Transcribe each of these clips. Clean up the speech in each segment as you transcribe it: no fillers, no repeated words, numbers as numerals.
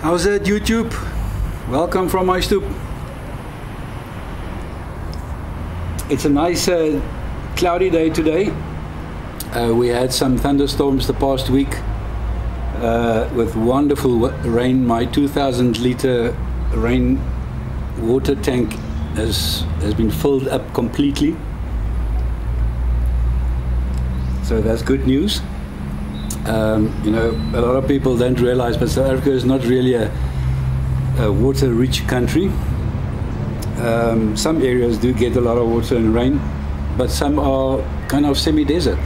How's it, YouTube? Welcome from my stoop. It's a nice cloudy day today. We had some thunderstorms the past week with wonderful rain. My 2,000-liter rain water tank has been filled up completely. So that's good news. You know, a lot of people don't realize, but South Africa is not really a water-rich country. Some areas do get a lot of water and rain, but some are kind of semi-desert.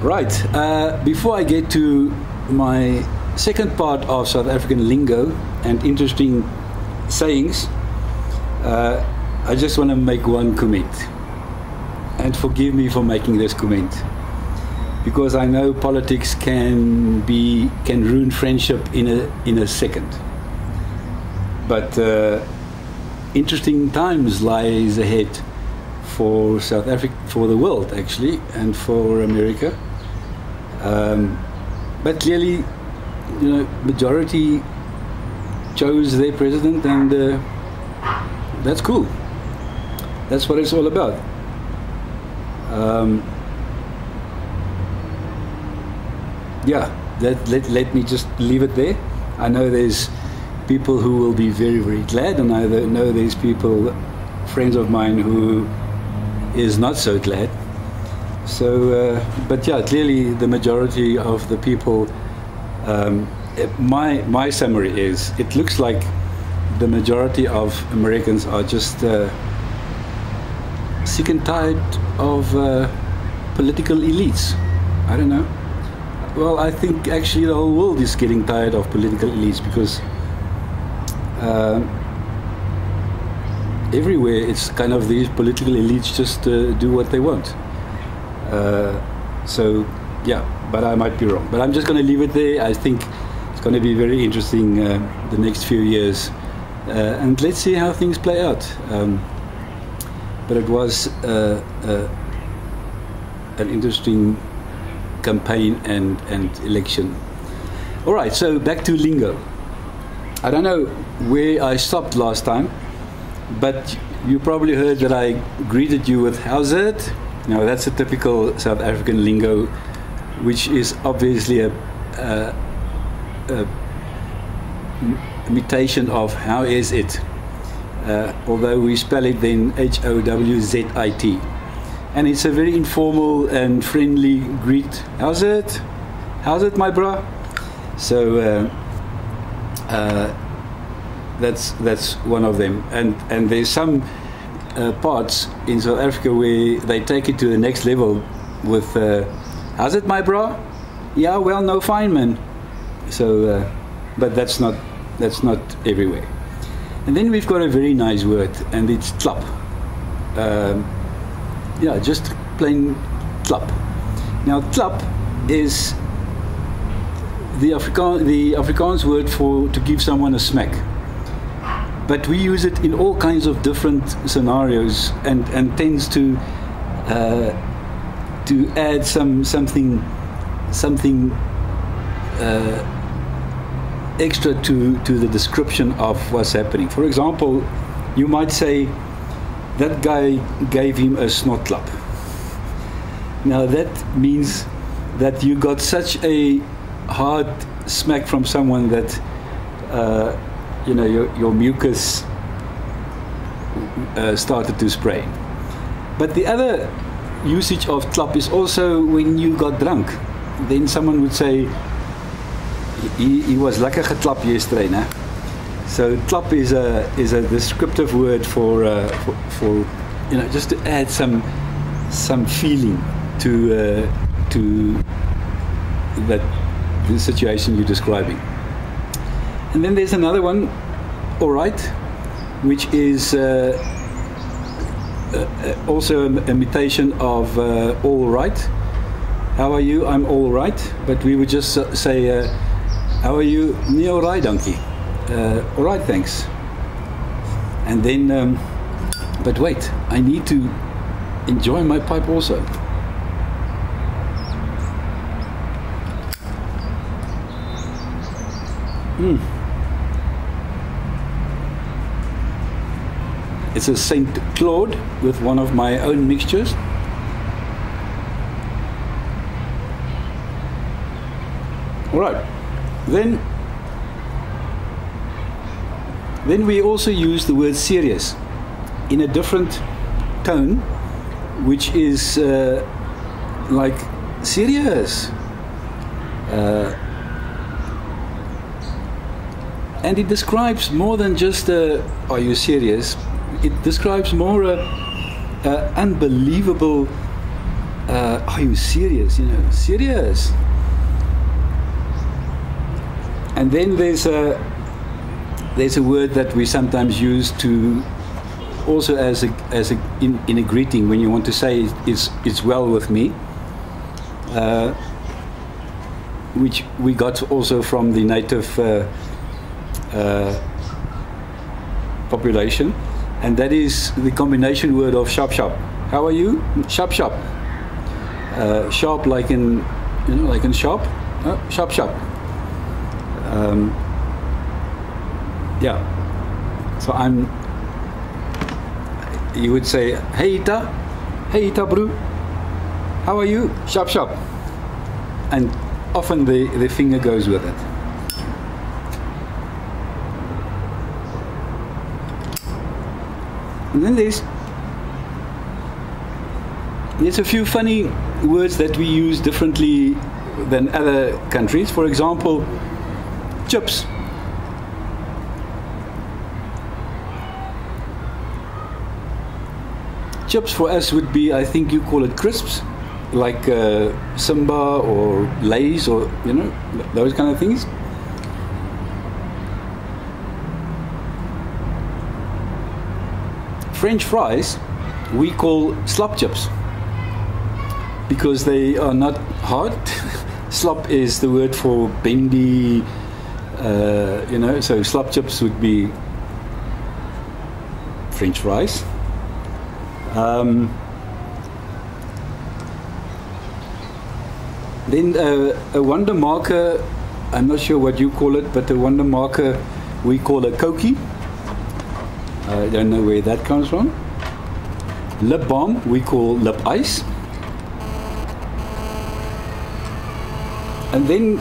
Right, before I get to my second part of South African lingo and interesting sayings, I just want to make one comment. And forgive me for making this comment, because I know politics can ruin friendship in a second. But interesting times lies ahead for South Africa, for the world actually, and for America. But clearly, you know, majority chose their president, and that's cool. That's what it's all about. Yeah, let me just leave it there. I know there's people who will be very, very glad, and I know there's people, friends of mine, who is not so glad. So, but yeah, clearly the majority of the people, my summary is, it looks like the majority of Americans are just sick and tired of political elites. I don't know. Well, I think actually the whole world is getting tired of political elites, because everywhere it's kind of these political elites just do what they want. So yeah, but I might be wrong. But I'm just going to leave it there. I think it's going to be very interesting the next few years, and let's see how things play out. But it was an interesting campaign and election. All right, so back to lingo. I don't know where I stopped last time, but you probably heard that I greeted you with "How's it?" Now that's a typical South African lingo, which is obviously a imitation of "How is it?" Although we spell it then H-O-W-Z-I-T. And it's a very informal and friendly greet. How's it? How's it, my bro? So that's one of them. And there's some parts in South Africa where they take it to the next level with how's it, my bro? Yeah, well, no, fine, man. So, but that's not everywhere. And then we've got a very nice word, and it's klap. Yeah, just plain klap. Now, klap is the Afrikaans word for to give someone a smack. But we use it in all kinds of different scenarios, and tends to add something extra to the description of what's happening. For example, you might say, that guy gave him a snot klap. Now that means that you got such a hard smack from someone that you know, your mucus started to spray. But the other usage of klap is also when you got drunk. Then someone would say, he was lekker geklap yesterday, né? So klap is a descriptive word for you know, just to add some feeling to the situation you're describing. And then there's another one, all right, which is also an imitation of all right. How are you? I'm all right. But we would just say, how are you? Nee, all right, dankie. All right, thanks. And then, but wait, I need to enjoy my pipe also. It's a Saint Claude with one of my own mixtures. All right. Then we also use the word serious in a different tone, which is like serious. And it describes more than just are you serious? It describes more unbelievable. Are you serious? You know, serious. And then there's a word that we sometimes use to also as in a greeting when you want to say it's well with me, which we got also from the native population, and that is the combination word of sharp sharp. How are you? Sharp sharp. Sharp like in like in shop. Sharp sharp. Yeah. So you would say, hey Ita bro, how are you? Sharp sharp. And often the finger goes with it. And then there's a few funny words that we use differently than other countries. For example, chips. Chips for us would be, I think you call it crisps, like Simba or Lay's or, you know, those kind of things. French fries we call slop chips because they are not hard. Slop is the word for bendy, you know, so slop chips would be French fries. Then a wonder marker, I'm not sure what you call it, but a wonder marker we call a Cokie. I don't know where that comes from. Lip balm we call lip ice. And then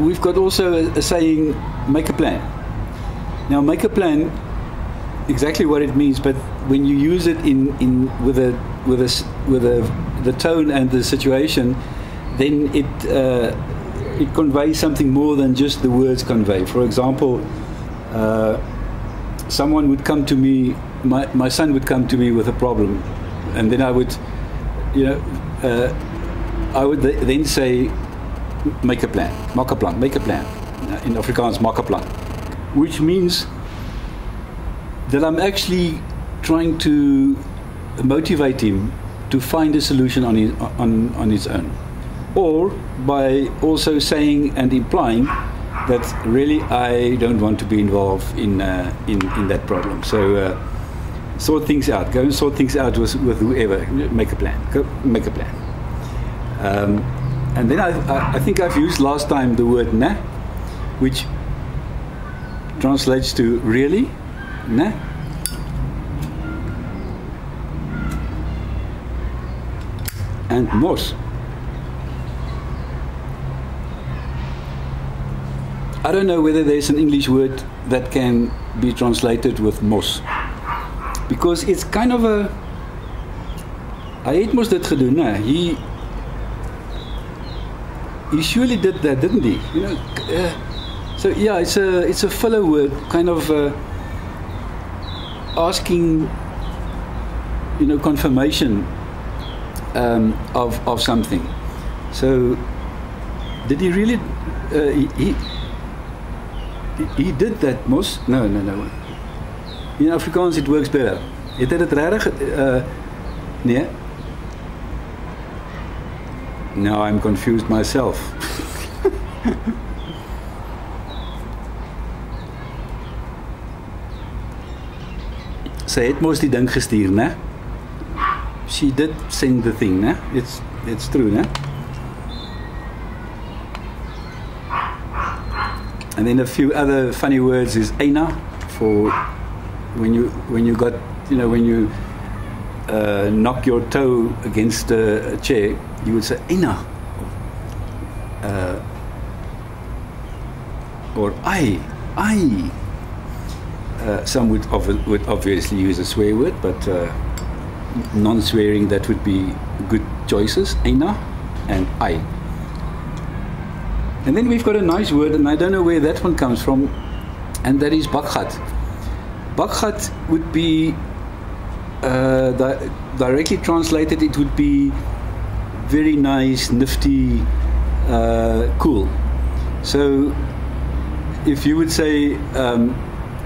we've got also a saying, make a plan. Now make a plan, exactly what it means, but when you use it with the tone and the situation, then it conveys something more than just the words convey. For example, someone would come to me, my son would come to me with a problem, and then I would, you know, I would then say, make a plan, maak 'n plan, make a plan. In Afrikaans, maak 'n plan, which means that I'm actually trying to motivate him to find a solution on his own, or by also saying and implying that really I don't want to be involved in that problem. So sort things out. Go and sort things out with whoever. Make a plan. Go make a plan. And then I think I've used last time the word "na," which translates to really, "na." And mos. I don't know whether there's an English word that can be translated with mos, because it's kind of a. Hy het mos dit gedoen, né? He surely did that, didn't he? You know. So yeah, it's a filler word, kind of asking, you know, confirmation of something. So did he really? He did that, mos? No. In Afrikaans it works better. Het hy dit regtig? Nee. Now I'm confused myself. Sy het mos die ding gestuur, né? She did send the thing, né? It's true, né? And then a few other funny words is eina, for when you got, you know, when you knock your toe against a chair, you would say eina, or ai. Some would obviously use a swear word, but non-swearing, that would be good choices, eina and ai. And then we've got a nice word, and I don't know where that one comes from, and that is bakgat. Bakgat would be, directly translated, it would be very nice, nifty, cool. So if you would say,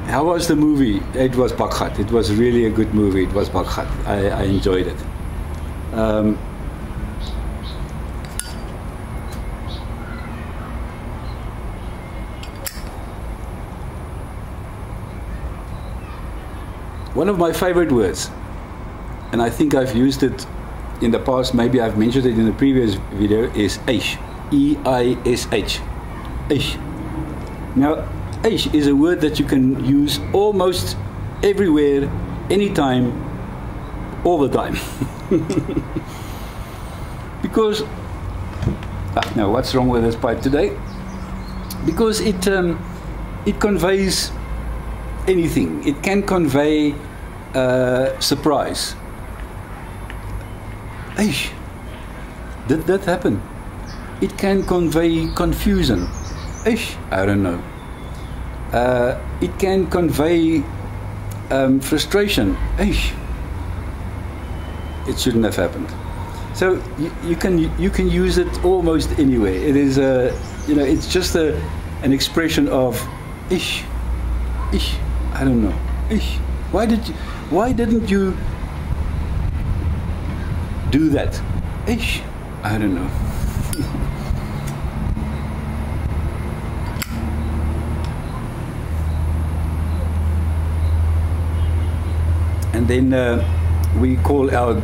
how was the movie? It was bakgat. It was really a good movie. It was bakgat. I enjoyed it. One of my favorite words, and I think I've used it in the past, maybe I've mentioned it in the previous video, is eish. E-I-S-H. Eish. Now, eish is a word that you can use almost everywhere, anytime, all the time. Because, now what's wrong with this pipe today? Because it conveys anything. It can convey surprise. Eish, did that happen? It can convey confusion. Eish, I don't know. It can convey frustration. Eish, it shouldn't have happened. So you can use it almost anywhere. It is it's just an expression of ish, I don't know, ish. Why didn't you do that? Ish, I don't know. And then we call our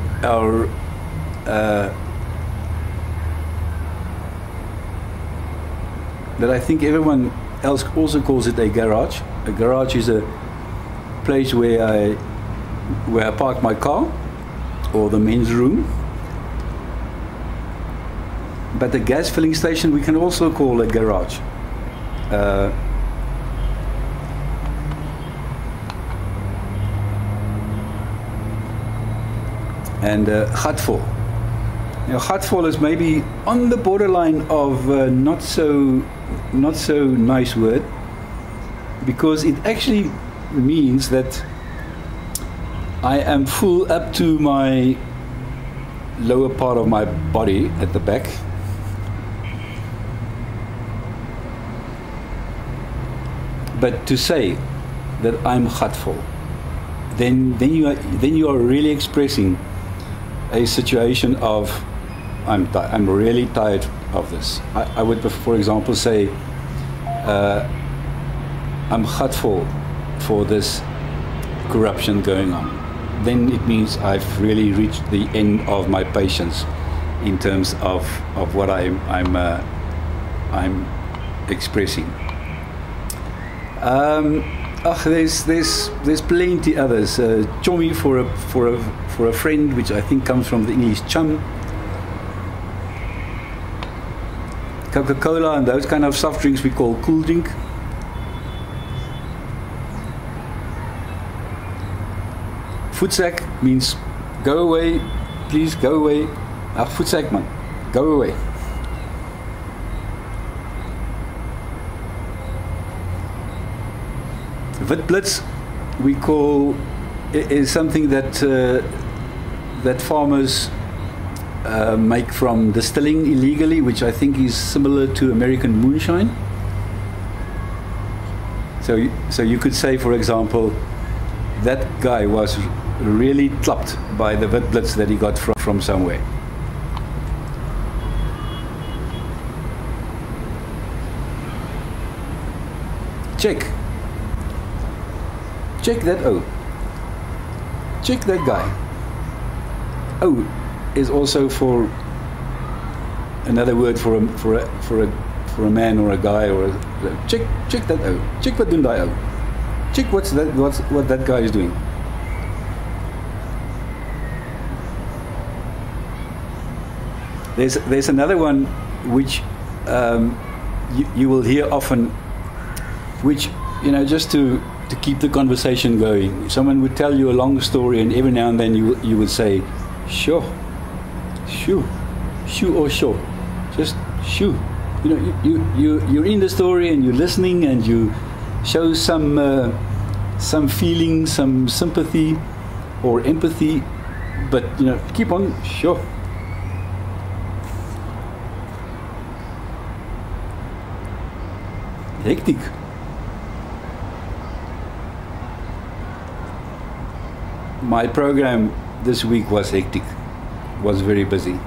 that I think everyone else also calls it a garage. A garage is a place where I park my car, or the men's room. But the gas filling station we can also call a garage. And gatvol. Now, gatvol is maybe on the borderline of not so nice word, because it actually means that I am full up to my lower part of my body at the back. But to say that I'm gatvol, then you are really expressing a situation of I'm really tired of this. I would, for example, say I'm gatvol for this corruption going on. Then it means I've really reached the end of my patience in terms of what I'm expressing. There's plenty others. Chommy for a friend, which I think comes from the English chum. Coca-Cola and those kind of soft drinks we call cool drink. Voetsack means go away, please go away. Voetsack man, go away. Witblits we call is something that farmers make from distilling illegally, which I think is similar to American moonshine. So you could say, for example, that guy was really klapt by the witblits that he got from somewhere. Check that O. Check that guy. O is also for another word for for a man or a guy or check that out. Check wat doen daai ou. Check what that guy is doing. There's another one which you will hear often, which, you know, just to keep the conversation going. Someone would tell you a long story, and every now and then you would say, sure, shoo, shoo or sure, just shoo. You know, you're in the story and you're listening and you show some feeling, some sympathy or empathy, but, you know, keep on, sure. Hectic. My program this week was hectic, was very busy.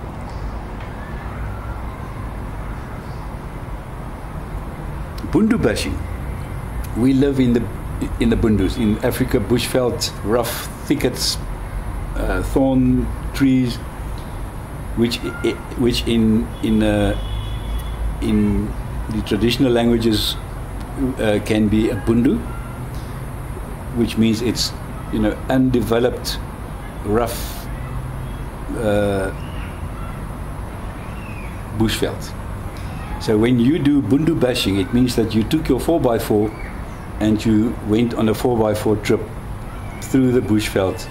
Bundu bashing. We live in the Bundus, in Africa, bushveld, rough thickets, thorn trees, which in the traditional languages can be a bundu, which means it's, you know, undeveloped, rough bushveld. So when you do bundu bashing, it means that you took your 4x4 and you went on a 4x4 trip through the bushveld.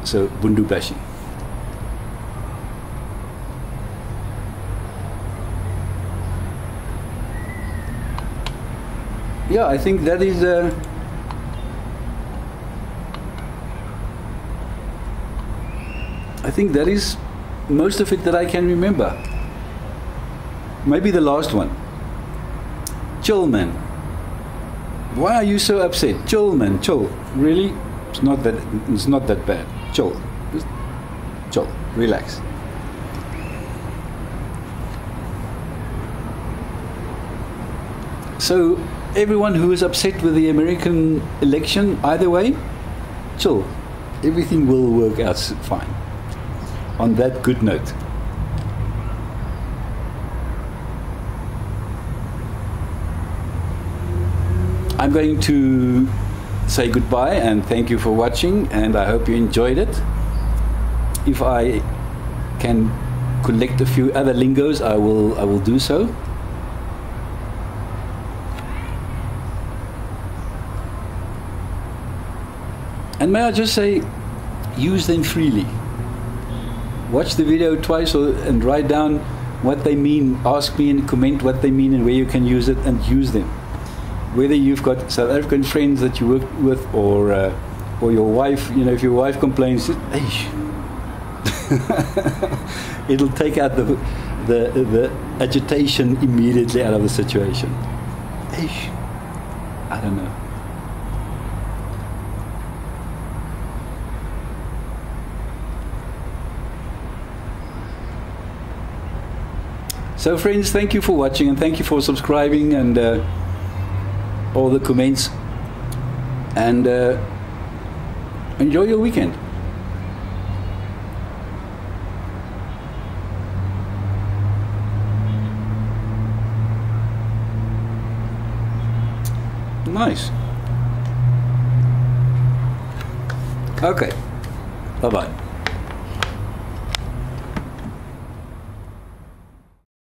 So bundu bashing. Yeah, I think that is most of it that I can remember. Maybe the last one. Chill, man. Why are you so upset? Chill, man. Chill. Really? It's not that bad. Chill. Just chill. Relax. So everyone who is upset with the American election, either way, chill. Everything will work out fine. On that good note. I'm going to say goodbye and thank you for watching, and I hope you enjoyed it. If I can collect a few other lingos, I will do so. And may I just say, use them freely. Watch the video twice and write down what they mean. Ask me and comment what they mean and where you can use it, and use them. Whether you've got South African friends that you work with, or your wife, you know, if your wife complains, it'll take out the agitation immediately out of the situation. I don't know. So friends, thank you for watching, and thank you for subscribing, and all the comments, and enjoy your weekend. Nice. Okay. Bye-bye.